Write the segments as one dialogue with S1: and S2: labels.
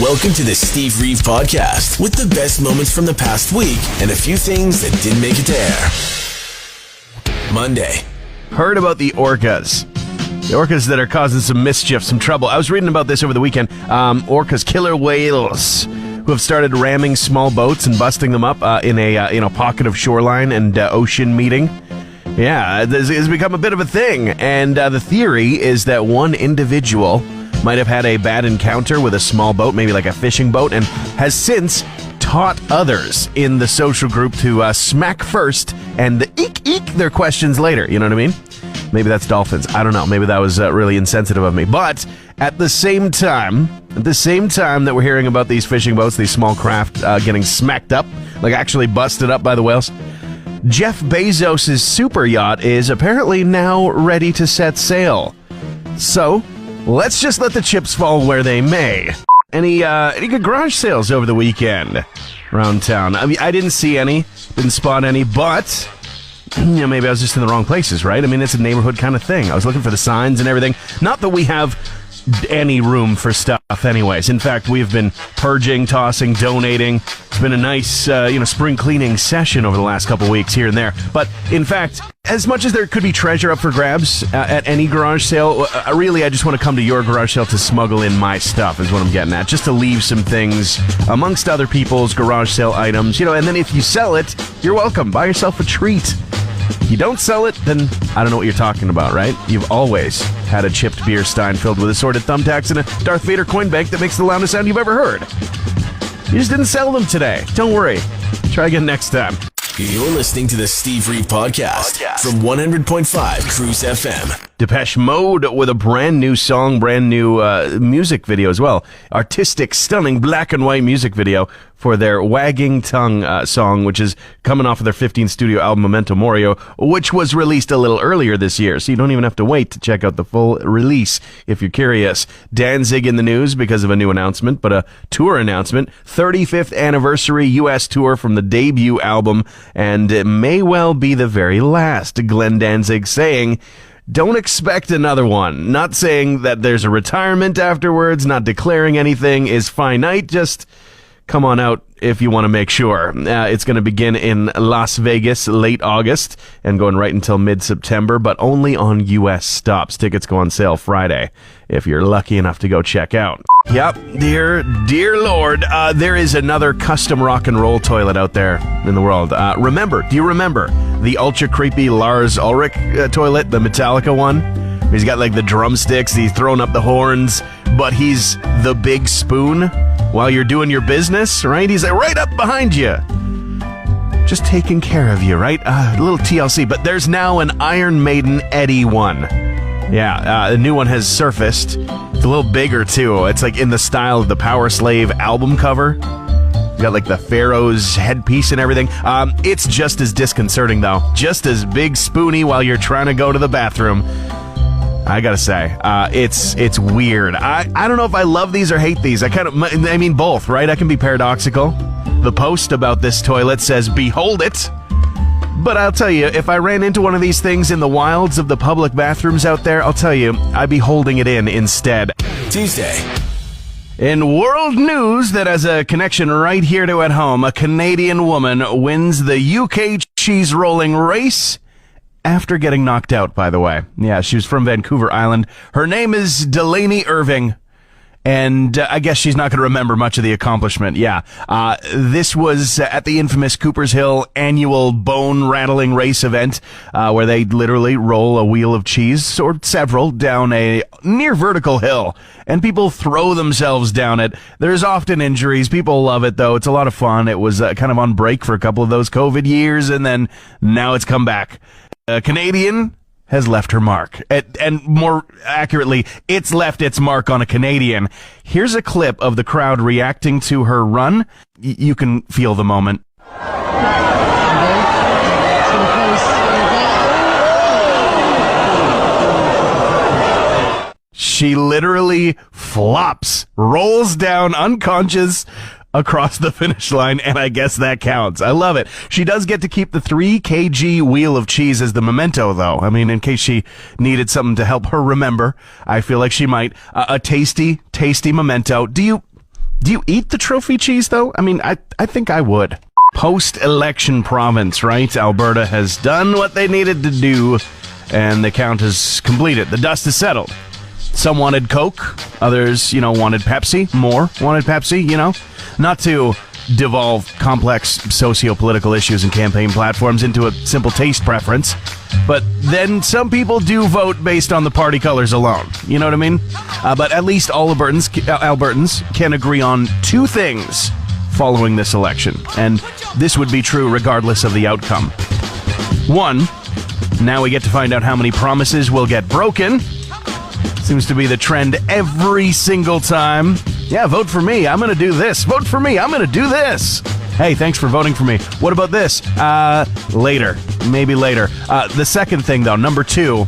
S1: Welcome to the Steve Reeve Podcast with the best moments from the past week and a few things that didn't make it to air. Monday.
S2: Heard about the orcas. The orcas that are causing some mischief, some trouble. I was reading about this over the weekend. Orcas, killer whales, who have started ramming small boats and busting them up in a pocket of shoreline and ocean meeting. Yeah, this has become a bit of a thing. And the theory is that one individual might have had a bad encounter with a small boat, maybe like a fishing boat, and has since taught others in the social group to smack first and eek their questions later. You know what I mean? Maybe that's dolphins. I don't know. Maybe that was really insensitive of me. But at the same time that we're hearing about these fishing boats, these small craft getting smacked up, like actually busted up by the whales, Jeff Bezos' super yacht is apparently now ready to set sail. So let's just let the chips fall where they may. Any good garage sales over the weekend around town? I mean, I didn't see any, didn't spot any, but maybe I was just in the wrong places, right? I mean, it's a neighborhood kind of thing. I was looking for the signs and everything. Not that we have any room for stuff anyways. In fact, we've been purging, tossing, donating. It's been a nice, spring cleaning session over the last couple weeks here and there. But in fact, as much as there could be treasure up for grabs at any garage sale, I just want to come to your garage sale to smuggle in my stuff is what I'm getting at. Just to leave some things amongst other people's garage sale items, and then if you sell it, you're welcome. Buy yourself a treat. If you don't sell it, then I don't know what you're talking about, right? You've always had a chipped beer stein filled with assorted thumbtacks and a Darth Vader coin bank that makes the loudest sound you've ever heard. You just didn't sell them today. Don't worry. Try again next time.
S1: You're listening to the Steve Reeve Podcast from 100.5 Cruise FM.
S2: Depeche Mode with a brand new song, brand new music video as well. Artistic, stunning black and white music video for their Wagging Tongue song, which is coming off of their 15th studio album, Memento Mori, which was released a little earlier this year, so you don't even have to wait to check out the full release if you're curious. Danzig in the news because of a new announcement, but a tour announcement. 35th anniversary U.S. tour from the debut album, and it may well be the very last. Glenn Danzig saying, don't expect another one. Not saying that there's a retirement afterwards, not declaring anything is finite, just come on out if you want to make sure. It's going to begin in Las Vegas late August and going right until mid-September, but only on U.S. stops. Tickets go on sale Friday if you're lucky enough to go check out. Yep, dear Lord, there is another custom rock and roll toilet out there in the world. Do you remember the ultra creepy Lars Ulrich toilet, the Metallica one? He's got like the drumsticks, he's throwing up the horns, but he's the big spoon while you're doing your business, right? He's like right up behind you, just taking care of you, right? A little TLC, but there's now an Iron Maiden Eddie one. Yeah, the new one has surfaced. It's a little bigger too. It's like in the style of the Power Slave album cover. You got like the Pharaoh's headpiece and everything. It's just as disconcerting though. Just as big spoony while you're trying to go to the bathroom. I gotta say, it's weird. I don't know if I love these or hate these. I mean both, right? I can be paradoxical. The post about this toilet says, behold it. But I'll tell you, if I ran into one of these things in the wilds of the public bathrooms out there, I'll tell you, I'd be holding it in instead.
S1: Tuesday.
S2: In world news that has a connection right here to at home, a Canadian woman wins the UK cheese rolling race after getting knocked out, by the way. Yeah, she was from Vancouver Island. Her name is Delaney Irving, and I guess she's not going to remember much of the accomplishment. Yeah, this was at the infamous Cooper's Hill annual bone-rattling race event, where they literally roll a wheel of cheese, or several, down a near vertical hill, and people throw themselves down it. There's often injuries. People love it, though. It's a lot of fun. It was kind of on break for a couple of those COVID years, and then now it's come back. A Canadian has left her mark. And more accurately, it's left its mark on a Canadian. Here's a clip of the crowd reacting to her run. You can feel the moment. She literally flops, rolls down unconscious across the finish line, and I guess that counts. I love it. She does get to keep the 3 kg wheel of cheese as the memento, though. I mean, in case she needed something to help her remember, I feel like she might. A tasty, tasty memento. Do Do you eat the trophy cheese, though? I mean, I think I would. Post-election province, right? Alberta has done what they needed to do, and the count is completed. The dust is settled. Some wanted Coke. Others, wanted Pepsi. More wanted Pepsi, Not to devolve complex socio-political issues and campaign platforms into a simple taste preference, but then some people do vote based on the party colors alone. You know what I mean? But at least all Albertans can agree on two things following this election, and this would be true regardless of the outcome. One, now we get to find out how many promises will get broken. Seems to be the trend every single time. Yeah, vote for me. I'm going to do this. Vote for me. I'm going to do this. Hey, thanks for voting for me. What about this? Later. Maybe later. The second thing, though, number 2,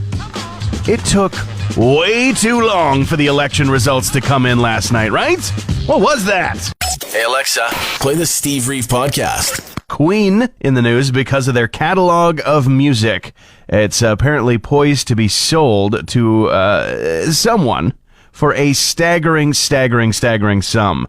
S2: it took way too long for the election results to come in last night, right? What was that?
S1: Hey, Alexa, play the Steve Reeve podcast.
S2: Queen in the news because of their catalog of music. It's apparently poised to be sold to someone for a staggering sum.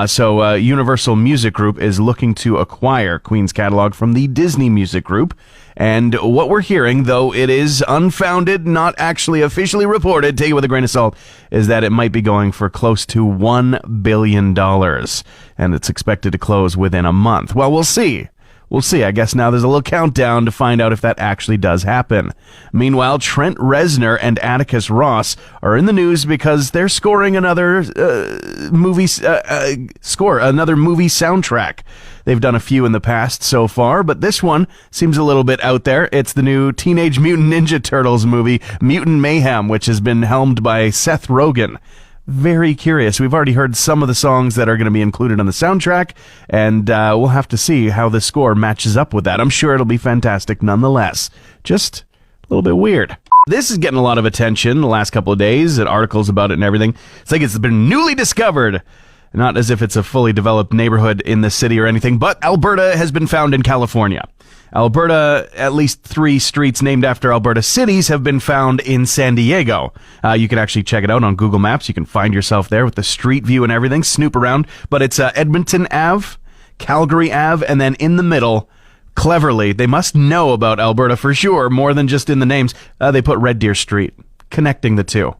S2: So Universal Music Group is looking to acquire Queen's catalog from the Disney Music Group. And what we're hearing, though it is unfounded, not actually officially reported, take it with a grain of salt, is that it might be going for close to $1 billion. And it's expected to close within a month. Well, we'll see. We'll see. I guess now there's a little countdown to find out if that actually does happen. Meanwhile, Trent Reznor and Atticus Ross are in the news because they're scoring another movie soundtrack. They've done a few in the past so far, but this one seems a little bit out there. It's the new Teenage Mutant Ninja Turtles movie, Mutant Mayhem, which has been helmed by Seth Rogen. Very curious. We've already heard some of the songs that are going to be included on the soundtrack, and we'll have to see how the score matches up with that. I'm sure it'll be fantastic nonetheless. Just a little bit weird. This is getting a lot of attention the last couple of days, and articles about it and everything. It's like it's been newly discovered. Not as if it's a fully developed neighborhood in the city or anything, but Alberta has been found in California. Alberta, at least 3 streets named after Alberta cities have been found in San Diego. You can actually check it out on Google Maps. You can find yourself there with the street view and everything, snoop around. But it's Edmonton Ave, Calgary Ave, and then in the middle, cleverly, they must know about Alberta for sure, more than just in the names, they put Red Deer Street, connecting the two.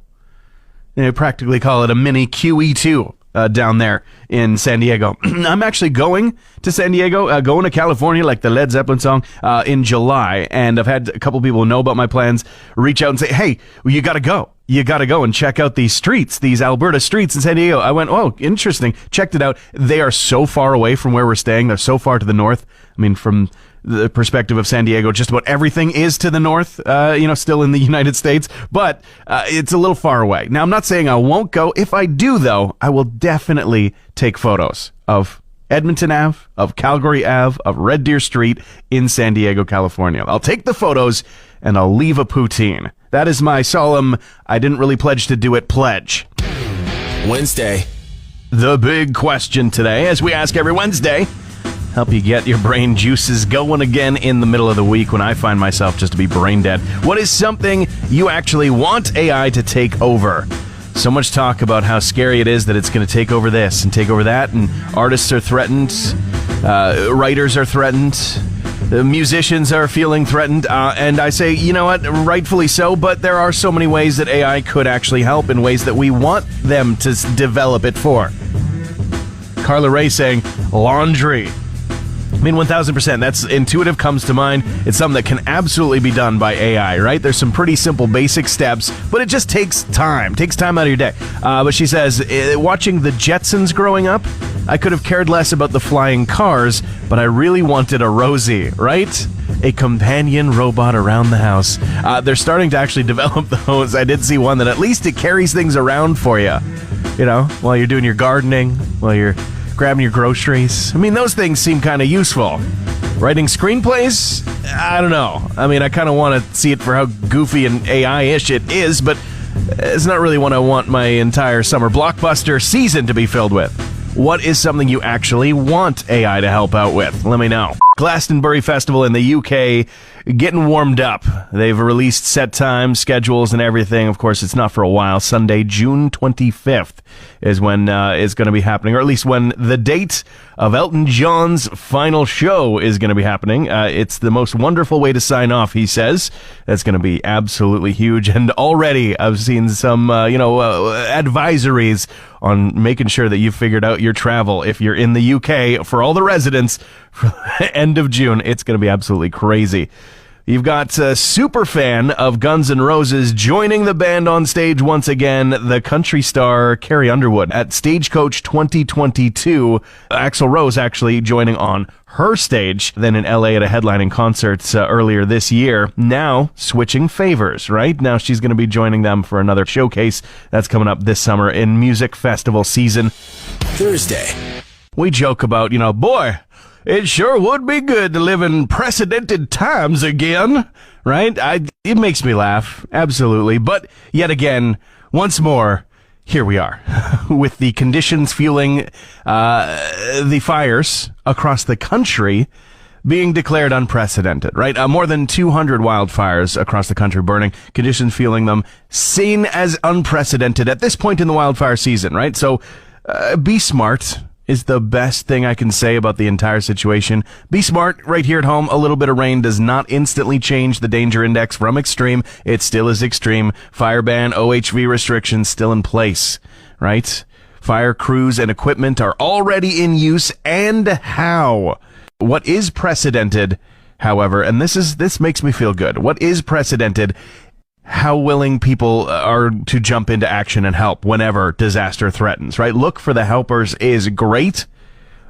S2: They practically call it a mini QE2. Down there in San Diego. I'm actually going to San Diego, going to California, like the Led Zeppelin song, in July. And I've had a couple people who know about my plans reach out and say, hey, well, you got to go. You got to go and check out these streets, these Alberta streets in San Diego. I went, oh, interesting. Checked it out. They are so far away from where we're staying. They're so far to the north. I mean, from the perspective of San Diego, just about everything is to the north, still in the United States, but it's a little far away. Now, I'm not saying I won't go. If I do, though, I will definitely take photos of Edmonton Ave, of Calgary Ave, of Red Deer Street in San Diego, California. I'll take the photos, and I'll leave a poutine. That is my solemn, I didn't really pledge to do it pledge.
S1: Wednesday.
S2: The big question today, as we ask every Wednesday, help you get your brain juices going again in the middle of the week when I find myself just to be brain dead. What is something you actually want AI to take over? So much talk about how scary it is that it's going to take over this and take over that, and artists are threatened, writers are threatened, the musicians are feeling threatened, and I say, you know what, rightfully so, but there are so many ways that AI could actually help in ways that we want them to develop it for. Carla Ray saying, laundry. I mean, 1,000%. That's intuitive, comes to mind. It's something that can absolutely be done by AI, right? There's some pretty simple basic steps, but it just takes time. Out of your day. But she says, watching the Jetsons growing up, I could have cared less about the flying cars, but I really wanted a Rosie, right? A companion robot around the house. They're starting to actually develop those. I did see one that at least it carries things around for you, while you're doing your gardening, while you're grabbing your groceries. I mean, those things seem kind of useful. Writing screenplays? I don't know. I mean, I kind of want to see it for how goofy and AI-ish it is, but it's not really what I want my entire summer blockbuster season to be filled with. What is something you actually want AI to help out with? Let me know. Glastonbury Festival in the UK getting warmed up. They've released set times, schedules, and everything. Of course, it's not for a while. Sunday, June 25th is when it's going to be happening, or at least when the date of Elton John's final show is going to be happening. It's the most wonderful way to sign off, he says. That's going to be absolutely huge. And already I've seen some, advisories on making sure that you've figured out your travel if you're in the UK for all the residents for the end of June. It's going to be absolutely crazy. You've got a super fan of Guns N' Roses joining the band on stage once again, the country star Carrie Underwood at Stagecoach 2022. Axl Rose actually joining on her stage, then in LA at a headlining concert earlier this year. Now switching favors, right? Now she's going to be joining them for another showcase that's coming up this summer in music festival season.
S1: Thursday.
S2: We joke about, boy, it sure would be good to live in precedented times again, right? It makes me laugh, absolutely. But yet again, once more, here we are with the conditions fueling the fires across the country being declared unprecedented, right? More than 200 wildfires across the country burning, conditions fueling them seen as unprecedented at this point in the wildfire season, right? So be smart is the best thing I can say about the entire situation. Be smart right here at home. A little bit of rain does not instantly change the danger index from extreme. It still is extreme. Fire ban, OHV restrictions still in place, right? Fire crews and equipment are already in use. And how? What is precedented, however, and this makes me feel good. What is precedented? How willing people are to jump into action and help whenever disaster threatens, right? Look for the helpers is great,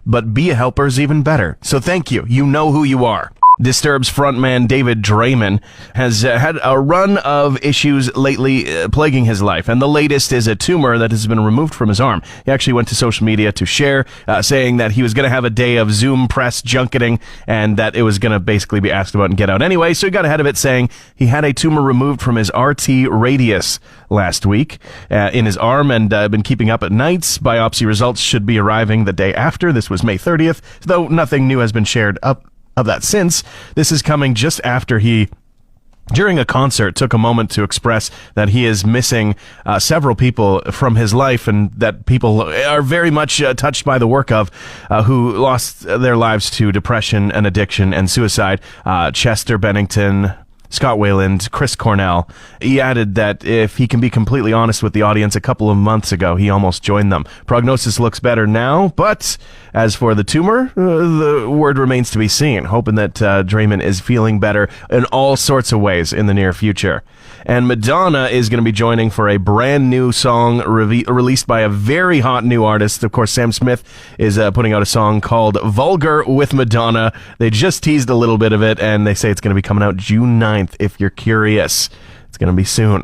S2: but be a helper is even better. So thank you. You know who you are. Disturbed's frontman David Draymond has had a run of issues lately plaguing his life, and the latest is a tumor that has been removed from his arm. He actually went to social media to share, saying that he was going to have a day of Zoom press junketing, and that it was going to basically be asked about and get out anyway, so he got ahead of it, saying he had a tumor removed from his RT radius last week in his arm, and been keeping up at nights. Biopsy results should be arriving the day after. This was May 30th, though nothing new has been shared up of that since. This is coming just after he, during a concert, took a moment to express that he is missing several people from his life, and that people are very much touched by the work of who lost their lives to depression and addiction and suicide. Chester Bennington, Scott Wayland, Chris Cornell. He added that if he can be completely honest with the audience, a couple of months ago, he almost joined them. Prognosis looks better now, but as for the tumor, the word remains to be seen, hoping that Draymond is feeling better in all sorts of ways in the near future. And Madonna is going to be joining for a brand new song released by a very hot new artist. Of course, Sam Smith is putting out a song called Vulgar with Madonna. They just teased a little bit of it, and they say it's going to be coming out June 9th, if you're curious. It's going to be soon.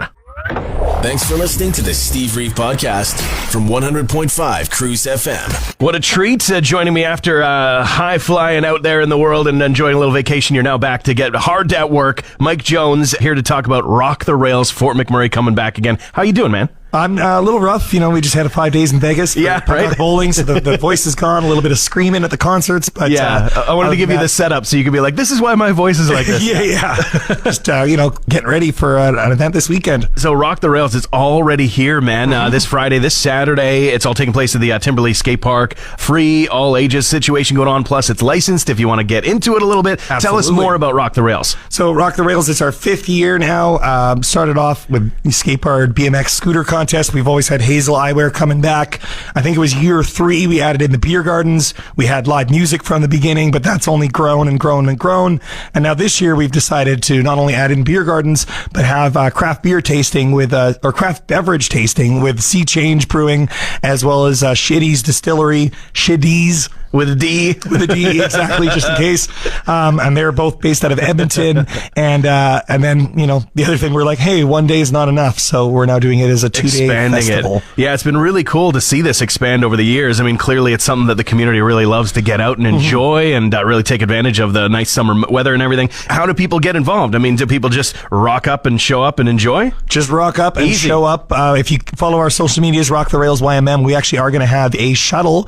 S1: Thanks for listening to the Steve Reeve Podcast from 100.5 Cruise FM.
S2: What a treat joining me after high flying out there in the world and enjoying a little vacation. You're now back to get hard at work. Mike Jones here to talk about Rock the Rails, Fort McMurray coming back again. How you doing, man?
S3: I'm a little rough. We just had 5 days in Vegas.
S2: Right.
S3: Bowling, so the voice is gone. A little bit of screaming at the concerts. But
S2: I wanted to give you the setup so you could be like, this is why my voice is like this.
S3: yeah. Just, getting ready for an event this weekend.
S2: So Rock the Rails is already here, man. This Friday, this Saturday. It's all taking place at the Timberley Skate Park. Free, all ages situation going on. Plus, it's licensed if you want to get into it a little bit.
S3: Absolutely.
S2: Tell us more about Rock the Rails.
S3: So Rock the Rails, it's our 5th year now. Started off with the skate park BMX scooter contest. We've always had Hazel Eyewear coming back. I think it was year 3. We added in the beer gardens. We had live music from the beginning, but that's only grown and grown and grown. And now this year we've decided to not only add in beer gardens, but have craft beer tasting with, or craft beverage tasting with Sea Change Brewing, as well as Shitty's Distillery, Shitty's.
S2: With a D.
S3: With a D, exactly, just in case. And they're both based out of Edmonton. And then, the other thing, we're like, hey, one day is not enough. So we're now doing it as a 2-day festival.
S2: It. Yeah, it's been really cool to see this expand over the years. I mean, clearly it's something that the community really loves to get out and enjoy and really take advantage of the nice summer weather and everything. How do people get involved? I mean, do people just rock up and show up and enjoy?
S3: Just rock up and show up. If you follow our social medias, Rock the Rails YMM, we actually are going to have a shuttle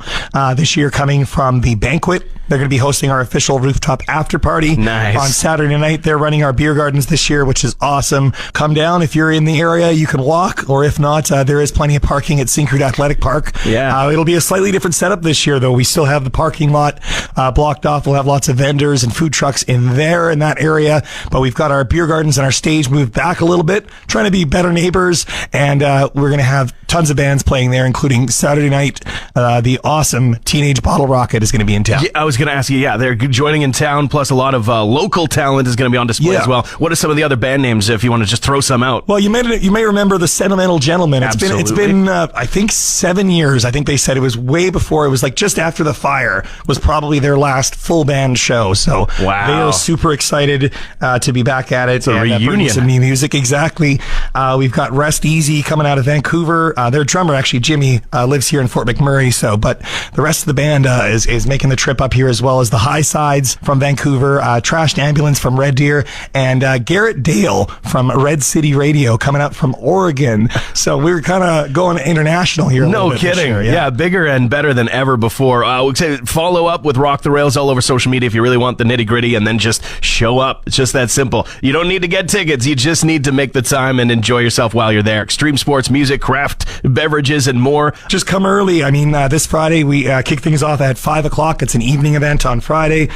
S3: this year coming from the banquet. They're going to be hosting our official rooftop after party.
S2: Nice.
S3: On Saturday night. They're running our beer gardens this year, which is awesome. Come down if you're in the area. You can walk, or if not, there is plenty of parking at Syncrude Athletic Park.
S2: Yeah.
S3: It'll be a slightly different setup this year, though. We still have the parking lot blocked off. We'll have lots of vendors and food trucks in there in that area, but we've got our beer gardens and our stage moved back a little bit, trying to be better neighbors, and we're going to have tons of bands playing there, including Saturday night. The awesome Teenage Bottle Rocket is going to be in town.
S2: Yeah, I was going to ask you, they're joining in town, plus a lot of local talent is going to be on display as well. What are some of the other band names, if you want to just throw some out?
S3: Well, you may remember the Sentimental Gentlemen.
S2: Absolutely.
S3: It's been I think 7 years. I think they said it was way before. It was like just after The Fire was probably their last full band show. So
S2: wow.
S3: They are super excited to be back at it.
S2: It's a reunion.
S3: Some new music, exactly. We've got Rest Easy coming out of Vancouver. Their drummer, actually, Jimmy, lives here in Fort McMurray. But the rest of the band is making the trip up here, as well as the High Sides from Vancouver, Trashed Ambulance from Red Deer, and Garrett Dale from Red City Radio coming out from Oregon. So we're kind of going international here.
S2: No kidding.
S3: Year,
S2: yeah, bigger and better than ever before. We'll say follow up with Rock the Rails all over social media if you really want the nitty gritty, and then just show up. It's just that simple. You don't need to get tickets. You just need to make the time and enjoy yourself while you're there. Extreme sports, music, craft, beverages, and more.
S3: Just come early. I mean, this Friday we kick things off at 5 o'clock. It's an evening event on Friday.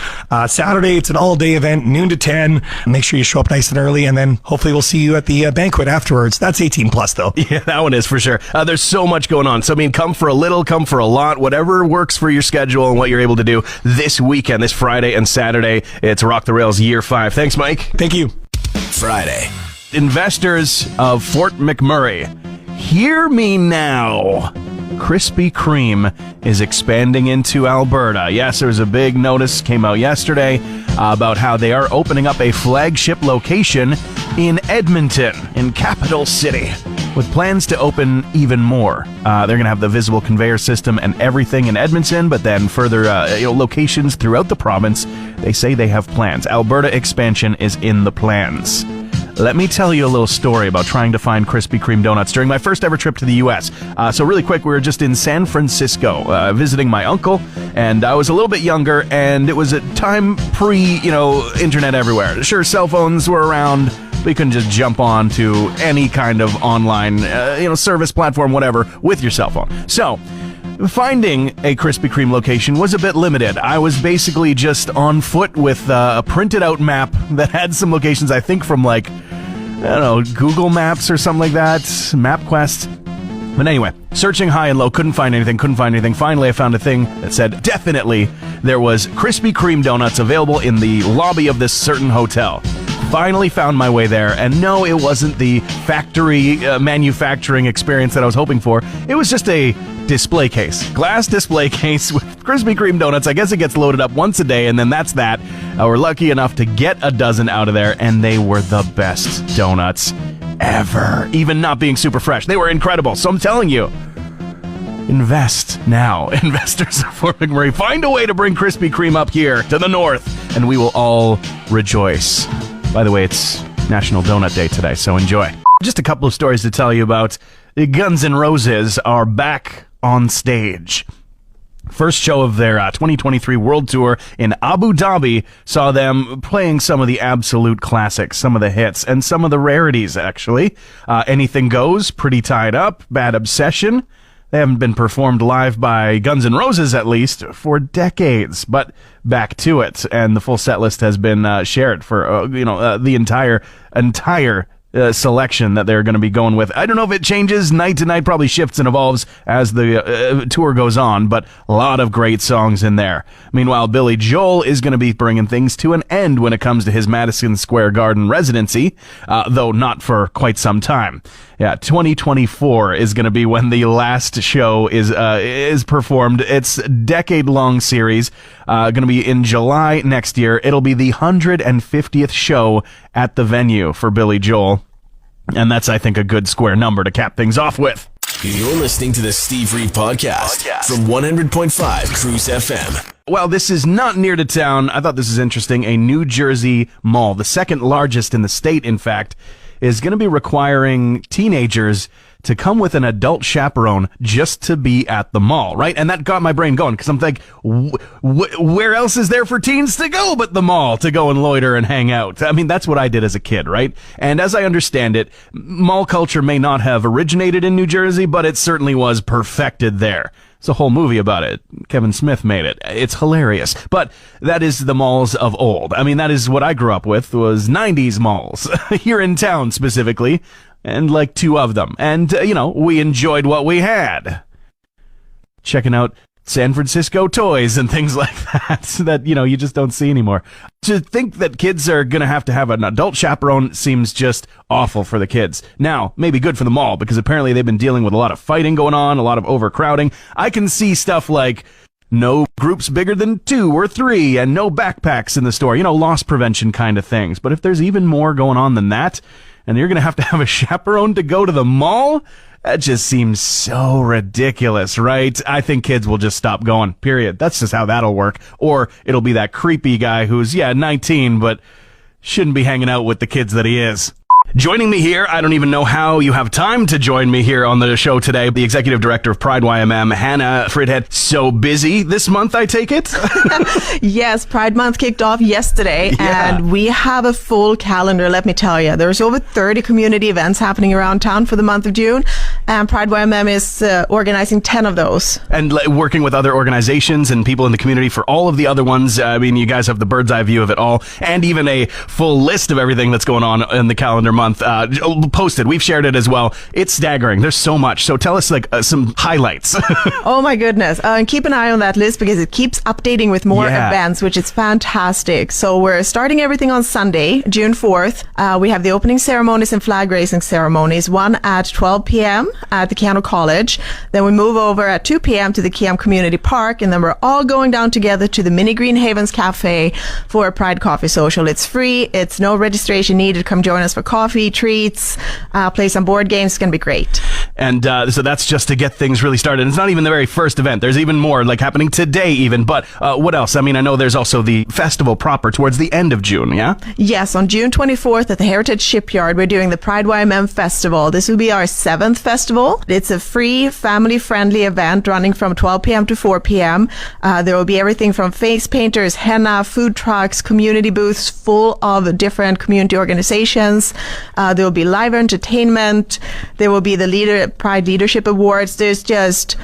S3: Saturday, it's an all-day event, noon to 10. Make sure you show up nice and early, and then hopefully we'll see you at the banquet afterwards. That's 18 plus, though.
S2: Yeah, that one is for sure. There's so much going on. So, I mean, come for a little, come for a lot, whatever works for your schedule and what you're able to do this weekend, this Friday and Saturday. It's Rock the Rails Year 5. Thanks, Mike.
S3: Thank you.
S1: Friday.
S2: Investors of Fort McMurray, hear me now. Krispy Kreme is expanding into Alberta. Yes, there was a big notice came out yesterday about how they are opening up a flagship location in Edmonton, in Capital City, with plans to open even more. They're going to have the visible conveyor system and everything in Edmonton, but then further locations throughout the province. They say they have plans. Alberta expansion is in the plans. Let me tell you a little story about trying to find Krispy Kreme donuts during my first ever trip to the U.S. So really quick, we were just in San Francisco visiting my uncle, and I was a little bit younger, and it was a time pre-internet everywhere. Sure, cell phones were around, but you couldn't just jump on to any kind of online service platform, whatever, with your cell phone. So finding a Krispy Kreme location was a bit limited. I was basically just on foot with a printed out map that had some locations, I think from Google Maps or something like that, MapQuest. But anyway, searching high and low, couldn't find anything. Finally, I found a thing that said definitely there was Krispy Kreme donuts available in the lobby of this certain hotel. Finally found my way there, and no, it wasn't the factory manufacturing experience that I was hoping for. It was just a display case, glass display case with Krispy Kreme donuts. I guess it gets loaded up once a day, and then that's that. We're lucky enough to get a dozen out of there, and they were the best donuts ever. Even not being super fresh, they were incredible. So I'm telling you, invest now. Investors of Fort McMurray, find a way to bring Krispy Kreme up here to the north, and we will all rejoice. By the way, it's National Donut Day today, so enjoy. Just a couple of stories to tell you about. The Guns N' Roses are back on stage. First show of their 2023 World Tour in Abu Dhabi saw them playing some of the absolute classics, some of the hits, and some of the rarities, actually. Anything Goes, Pretty Tied Up, Bad Obsession. They haven't been performed live by Guns N' Roses, at least, for decades. But back to it, and the full set list has been shared for the entire selection that they're going to be going with. I don't know if it changes night to night, probably shifts and evolves as the tour goes on, but a lot of great songs in there. Meanwhile, Billy Joel is going to be bringing things to an end when it comes to his Madison Square Garden residency, though not for quite some time. Yeah, 2024 is going to be when the last show is performed. It's a decade-long series, going to be in July next year. It'll be the 150th show at the venue for Billy Joel, and that's, I think, a good square number to cap things off with.
S1: You're listening to the Steve Reeve Podcast from 100.5 Cruise FM.
S2: Well, this is not near to town. I thought this is interesting. A New Jersey mall, the second largest in the state, in fact, is going to be requiring teenagers to come with an adult chaperone just to be at the mall, right? And that got my brain going because I'm like, where else is there for teens to go but the mall to go and loiter and hang out? I mean, that's what I did as a kid, right? And as I understand it, mall culture may not have originated in New Jersey, but it certainly was perfected there. It's a whole movie about it. Kevin Smith made it. It's hilarious. But that is the malls of old. I mean, that is what I grew up with, was 90s malls. Here in town, specifically. And like 2 of them. And, we enjoyed what we had. Checking out San Francisco toys and things like that you just don't see anymore. To think that kids are going to have an adult chaperone seems just awful for the kids. Now, maybe good for the mall, because apparently they've been dealing with a lot of fighting going on, a lot of overcrowding. I can see stuff like no groups bigger than 2 or 3 and no backpacks in the store, loss prevention kind of things. But if there's even more going on than that, and you're going to have a chaperone to go to the mall, that just seems so ridiculous, right? I think kids will just stop going, period. That's just how that'll work. Or it'll be that creepy guy who's, 19, but shouldn't be hanging out with the kids that he is. Joining me here, I don't even know how you have time to join me here on the show today, the executive director of Pride YMM, Hannah Fridhead. So busy this month, I take it?
S4: Yes, Pride Month kicked off yesterday, and we have a full calendar, let me tell you. There's over 30 community events happening around town for the month of June, and Pride YMM is organizing 10 of those.
S2: And working with other organizations and people in the community for all of the other ones. I mean, you guys have the bird's eye view of it all, and even a full list of everything that's going on in the calendar month posted. We've shared it as well. It's staggering. There's so much. So tell us some highlights.
S4: Oh my goodness. And keep an eye on that list because it keeps updating with more events, which is fantastic. So we're starting everything on Sunday, June 4th. We have the opening ceremonies and flag raising ceremonies, one at 12 p.m. at the Keanu College. Then we move over at 2 p.m. to the Keam Community Park, and then we're all going down together to the Mini Green Havens Cafe for a Pride Coffee Social. It's free. It's no registration needed. Come join us for coffee, treats, play some board games. It's going to be great.
S2: And so that's just to get things really started. It's not even the very first event. There's even more happening today even. But what else? I mean, I know there's also the festival proper towards the end of June, yeah?
S4: Yes, on June 24th at the Heritage Shipyard, we're doing the Pride YMM Festival. This will be our 7th festival. It's a free, family-friendly event running from 12 p.m. to 4 p.m. There will be everything from face painters, henna, food trucks, community booths full of different community organizations. There will be live entertainment. There will be the Pride Leadership Awards. There's just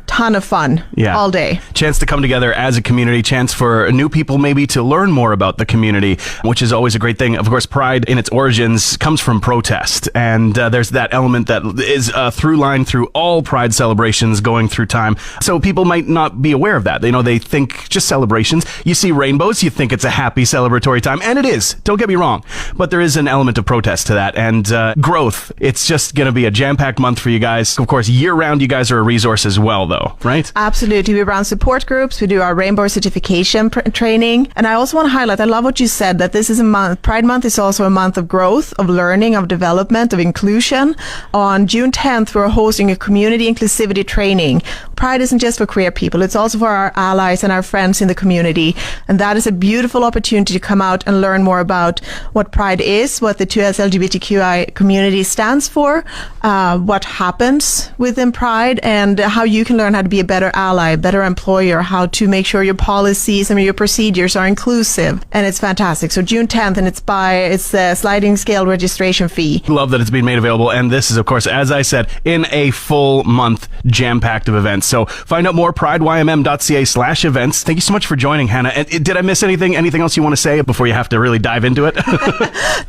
S4: ton of fun all day.
S2: Chance to come together as a community, chance for new people maybe to learn more about the community, which is always a great thing. Of course, Pride in its origins comes from protest, and there's that element that is a through line through all Pride celebrations going through time. So people might not be aware of that. They think just celebrations. You see rainbows, you think it's a happy celebratory time, and it is. Don't get me wrong. But there is an element of protest to that, and growth. It's just going to be a jam-packed month for you guys. Of course, year-round, you guys are a resource as well, though. Right?
S4: Absolutely. We run support groups. We do our rainbow certification training. And I also want to highlight, I love what you said, that this is a month. Pride Month is also a month of growth, of learning, of development, of inclusion. On June 10th, we're hosting a community inclusivity training. Pride isn't just for queer people. It's also for our allies and our friends in the community. And that is a beautiful opportunity to come out and learn more about what Pride is, what the 2S LGBTQI community stands for, what happens within Pride, and how you can learn how to be a better ally, a better employer, how to make sure your policies and your procedures are inclusive. And it's fantastic. So June 10th, and it's a sliding scale registration fee.
S2: Love that it's being made available. And this is, of course, as I said, in a full month jam-packed of events. So find out more, prideYMM.ca/events. Thank you so much for joining, Hannah. And did I miss anything? Anything else you want to say before you have to really dive into it?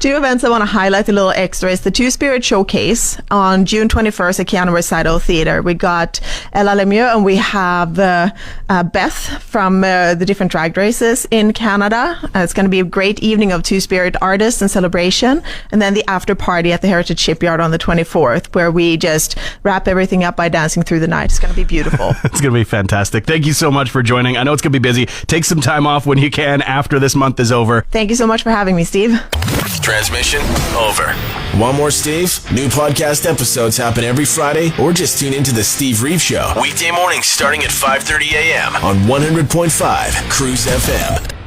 S4: 2 events I want to highlight a little extra is the Two-Spirit Showcase on June 21st at Keanu Recital Theater. We got Ella Lemieux, and we have Beth from the different drag races in Canada. It's going to be a great evening of Two-Spirit artists and celebration. And then the after party at the Heritage Shipyard on the 24th, where we just wrap everything up by dancing through the night. It's going to be beautiful.
S2: It's going to be fantastic. Thank you so much for joining. I know it's going to be busy. Take some time off when you can after this month is over.
S4: Thank you so much for having me, Steve.
S1: Transmission over. Want more Steve? New podcast episodes happen every Friday, or just tune into the Steve Reeve Show. Weekday mornings starting at 5:30 a.m. on 100.5 Cruise FM.